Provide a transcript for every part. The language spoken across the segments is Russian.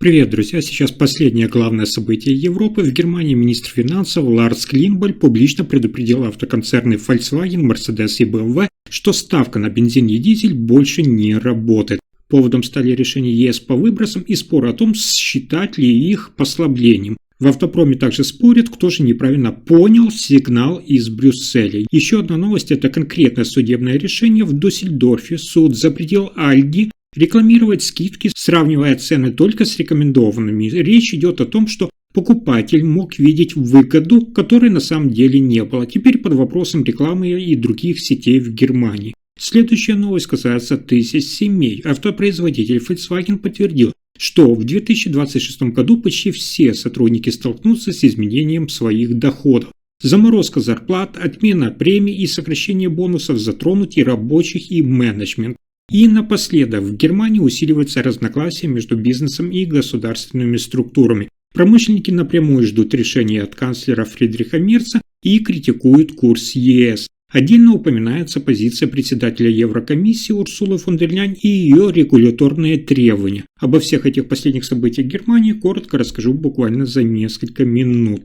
Привет, друзья! Сейчас последнее главное событие Европы. В Германии министр финансов Ларс Клинбаль публично предупредил автоконцерны Volkswagen, Mercedes и BMW, что ставка на бензин и дизель больше не работает. Поводом стали решения ЕС по выбросам и споры о том, считать ли их послаблением. В автопроме также спорят, кто же неправильно понял сигнал из Брюсселя. Еще одна новость – это конкретное судебное решение в Дюссельдорфе. Суд запретил Альди рекламировать скидки, сравнивая цены только с рекомендованными. Речь идет о том, что покупатель мог видеть выгоду, которой на самом деле не было. Теперь под вопросом рекламы и других сетей в Германии. Следующая новость касается тысяч семей. Автопроизводитель Volkswagen подтвердил, что в 2026 году почти все сотрудники столкнутся с изменением своих доходов. Заморозка зарплат, отмена премий и сокращение бонусов затронут и рабочих, и менеджмент. И напоследок, в Германии усиливается разногласие между бизнесом и государственными структурами. Промышленники напрямую ждут решения от канцлера Фридриха Мерца и критикуют курс ЕС. Отдельно упоминается позиция председателя Еврокомиссии Урсулы фон дер Ляйен и ее регуляторные требования. Обо всех этих последних событиях Германии коротко расскажу буквально за несколько минут.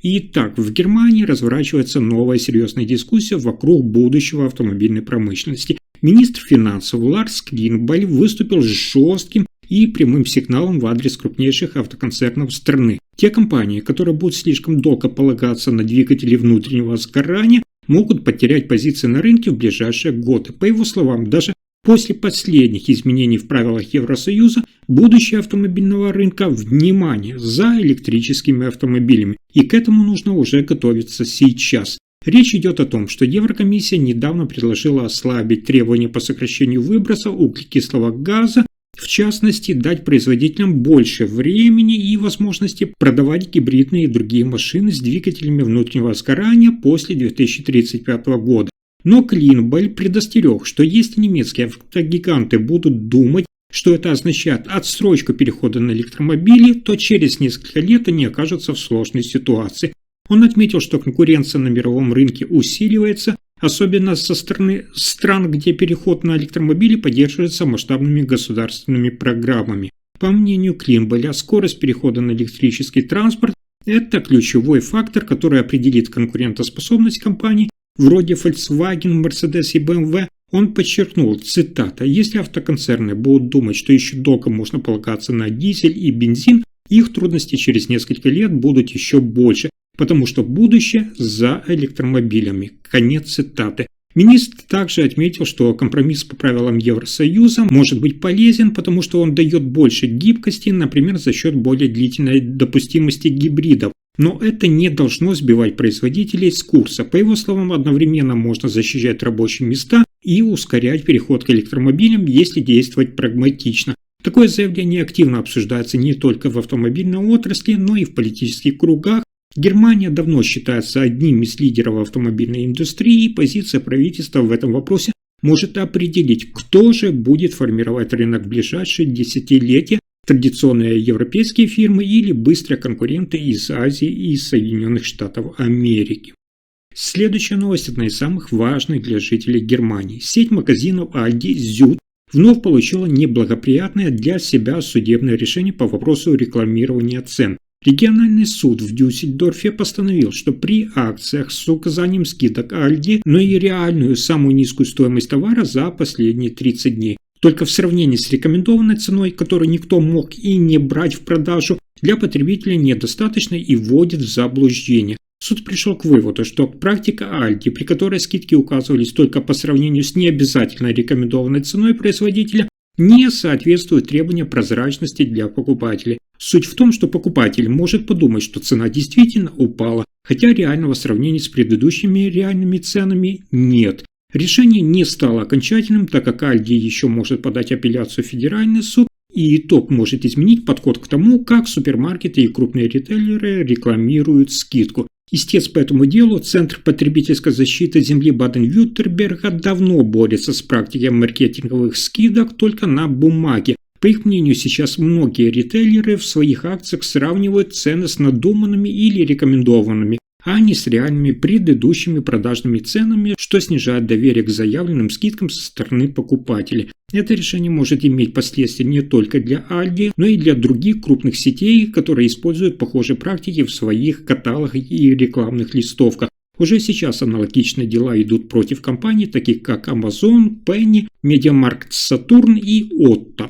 Итак, в Германии разворачивается новая серьезная дискуссия вокруг будущего автомобильной промышленности. Министр финансов Ларс Клинбаль выступил с жестким и прямым сигналом в адрес крупнейших автоконцернов страны. Те компании, которые будут слишком долго полагаться на двигатели внутреннего сгорания, могут потерять позиции на рынке в ближайшие годы. По его словам, даже после последних изменений в правилах Евросоюза будущее автомобильного рынка, внимание, за электрическими автомобилями. И к этому нужно уже готовиться сейчас. Речь идет о том, что Еврокомиссия недавно предложила ослабить требования по сокращению выбросов углекислого газа, в частности, дать производителям больше времени и возможности продавать гибридные и другие машины с двигателями внутреннего сгорания после 2035 года. Но Клинбаль предостерег, что если немецкие автогиганты будут думать, что это означает отсрочку перехода на электромобили, то через несколько лет они окажутся в сложной ситуации. Он отметил, что конкуренция на мировом рынке усиливается, особенно со стороны стран, где переход на электромобили поддерживается масштабными государственными программами. По мнению Клинбаля, скорость перехода на электрический транспорт – это ключевой фактор, который определит конкурентоспособность компаний вроде Volkswagen, Mercedes и BMW. Он подчеркнул, цитата, «Если автоконцерны будут думать, что еще долго можно полагаться на дизель и бензин, их трудности через несколько лет будут еще больше, потому что будущее за электромобилями». Конец цитаты. Министр также отметил, что компромисс по правилам Евросоюза может быть полезен, потому что он дает больше гибкости, например, за счет более длительной допустимости гибридов. Но это не должно сбивать производителей с курса. По его словам, одновременно можно защищать рабочие места и ускорять переход к электромобилям, если действовать прагматично. Такое заявление активно обсуждается не только в автомобильной отрасли, но и в политических кругах. Германия давно считается одним из лидеров автомобильной индустрии, и позиция правительства в этом вопросе может определить, кто же будет формировать рынок в ближайшие десятилетия, традиционные европейские фирмы или быстрые конкуренты из Азии и Соединенных Штатов Америки. Следующая новость – одна из самых важных для жителей Германии. Сеть магазинов Aldi Süd вновь получила неблагоприятное для себя судебное решение по вопросу рекламирования цен. Региональный суд в Дюссельдорфе постановил, что при акциях с указанием скидок Aldi, но и реальную самую низкую стоимость товара за последние 30 дней. Только в сравнении с рекомендованной ценой, которую никто мог и не брать в продажу, для потребителя недостаточно и вводит в заблуждение. Суд пришел к выводу, что практика Aldi, при которой скидки указывались только по сравнению с необязательно рекомендованной ценой производителя, не соответствует требованиям прозрачности для покупателей. Суть в том, что покупатель может подумать, что цена действительно упала, хотя реального сравнения с предыдущими реальными ценами нет. Решение не стало окончательным, так как Aldi еще может подать апелляцию в федеральный суд, и итог может изменить подход к тому, как супермаркеты и крупные ритейлеры рекламируют скидку. Истец по этому делу, Центр потребительской защиты земли Баден-Вюртемберга, давно борется с практикой маркетинговых скидок только на бумаге. По их мнению, сейчас многие ритейлеры в своих акциях сравнивают цены с надуманными или рекомендованными. а не с реальными предыдущими продажными ценами, что снижает доверие к заявленным скидкам со стороны покупателей. Это решение может иметь последствия не только для Aldi, но и для других крупных сетей, которые используют похожие практики в своих каталогах и рекламных листовках. Уже сейчас аналогичные дела идут против компаний, таких как Amazon, Penny, Mediamarkt Saturn и Otto.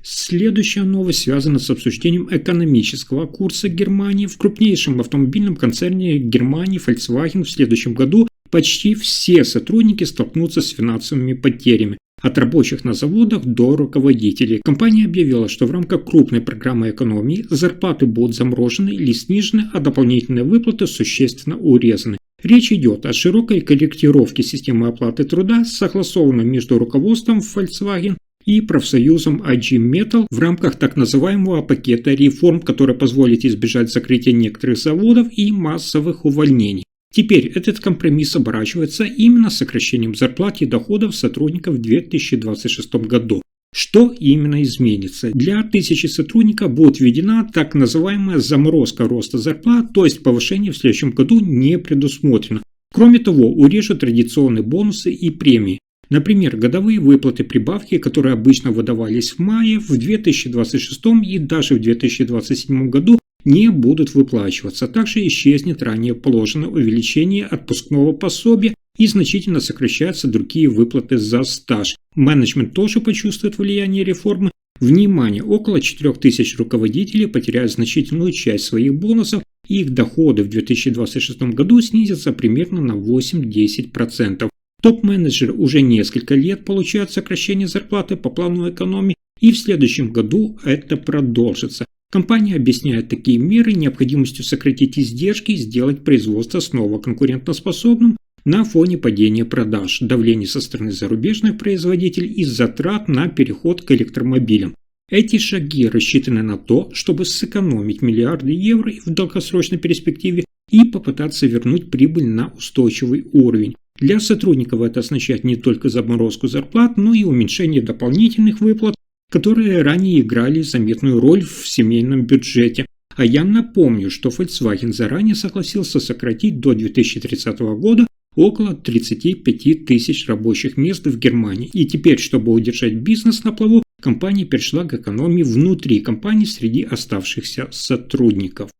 Следующая новость связана с обсуждением экономического курса Германии. В крупнейшем автомобильном концерне Германии Volkswagen в следующем году почти все сотрудники столкнутся с финансовыми потерями. От рабочих на заводах до руководителей. Компания объявила, что в рамках крупной программы экономии зарплаты будут заморожены или снижены, а дополнительные выплаты существенно урезаны. Речь идет о широкой корректировке системы оплаты труда, согласованной между руководством Volkswagen и профсоюзом IG Metall в рамках так называемого пакета реформ, который позволит избежать закрытия некоторых заводов и массовых увольнений. Теперь этот компромисс оборачивается именно сокращением зарплат и доходов сотрудников в 2026 году. Что именно изменится? Для 1000 сотрудников будет введена так называемая заморозка роста зарплат, то есть повышение в следующем году не предусмотрено. Кроме того, урежут традиционные бонусы и премии. Например, годовые выплаты прибавки, которые обычно выдавались в мае, в 2026 и даже в 2027 году не будут выплачиваться. Также исчезнет ранее положенное увеличение отпускного пособия и значительно сокращаются другие выплаты за стаж. Менеджмент тоже почувствует влияние реформы. Внимание, около 4000 руководителей потеряют значительную часть своих бонусов, и их доходы в 2026 году снизятся примерно на 8-10%. Топ-менеджеры уже несколько лет получают сокращение зарплаты по плану экономии, и в следующем году это продолжится. Компания объясняет такие меры необходимостью сократить издержки и сделать производство снова конкурентоспособным на фоне падения продаж, давления со стороны зарубежных производителей и затрат на переход к электромобилям. Эти шаги рассчитаны на то, чтобы сэкономить миллиарды евро в долгосрочной перспективе и попытаться вернуть прибыль на устойчивый уровень. Для сотрудников это означает не только заморозку зарплат, но и уменьшение дополнительных выплат, которые ранее играли заметную роль в семейном бюджете. А я напомню, что Volkswagen заранее согласился сократить до 2030 года около 35 тысяч рабочих мест в Германии. И теперь, чтобы удержать бизнес на плаву, компания перешла к экономии внутри компании среди оставшихся сотрудников.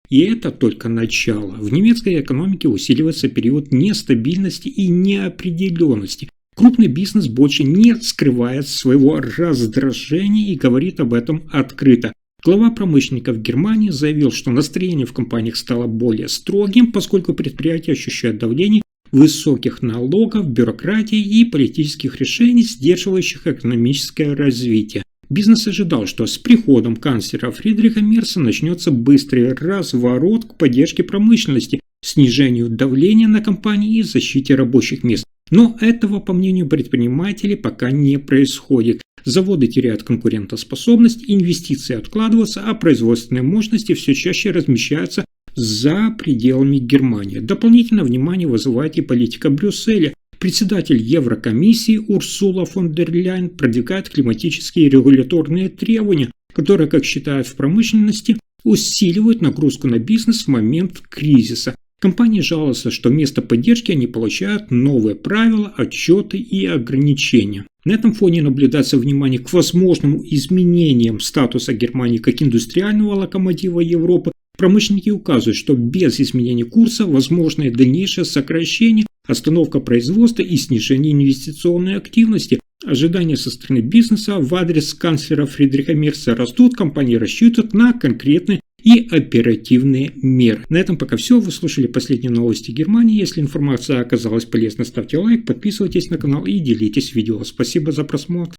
И это только начало. В немецкой экономике усиливается период нестабильности и неопределенности. Крупный бизнес больше не скрывает своего раздражения и говорит об этом открыто. Глава промышленников Германии заявил, что настроение в компаниях стало более строгим, поскольку предприятия ощущают давление высоких налогов, бюрократии и политических решений, сдерживающих экономическое развитие. Бизнес ожидал, что с приходом канцлера Фридриха Мерца начнется быстрый разворот к поддержке промышленности, снижению давления на компании и защите рабочих мест. Но этого, по мнению предпринимателей, пока не происходит. Заводы теряют конкурентоспособность, инвестиции откладываются, а производственные мощности все чаще размещаются за пределами Германии. Дополнительное внимание вызывает и политика Брюсселя. Председатель Еврокомиссии Урсула фон дер Ляйен продвигает климатические и регуляторные требования, которые, как считают в промышленности, усиливают нагрузку на бизнес в момент кризиса. Компании жалуются, что вместо поддержки они получают новые правила, отчеты и ограничения. На этом фоне наблюдается внимание к возможным изменениям статуса Германии как индустриального локомотива Европы. Промышленники указывают, что без изменения курса возможно дальнейшее сокращение, остановка производства и снижение инвестиционной активности. Ожидания со стороны бизнеса в адрес канцлера Фридриха Мерца растут, компании рассчитывают на конкретные и оперативные меры. На этом пока все. Вы слушали последние новости Германии. Если информация оказалась полезной, ставьте лайк, подписывайтесь на канал и делитесь видео. Спасибо за просмотр.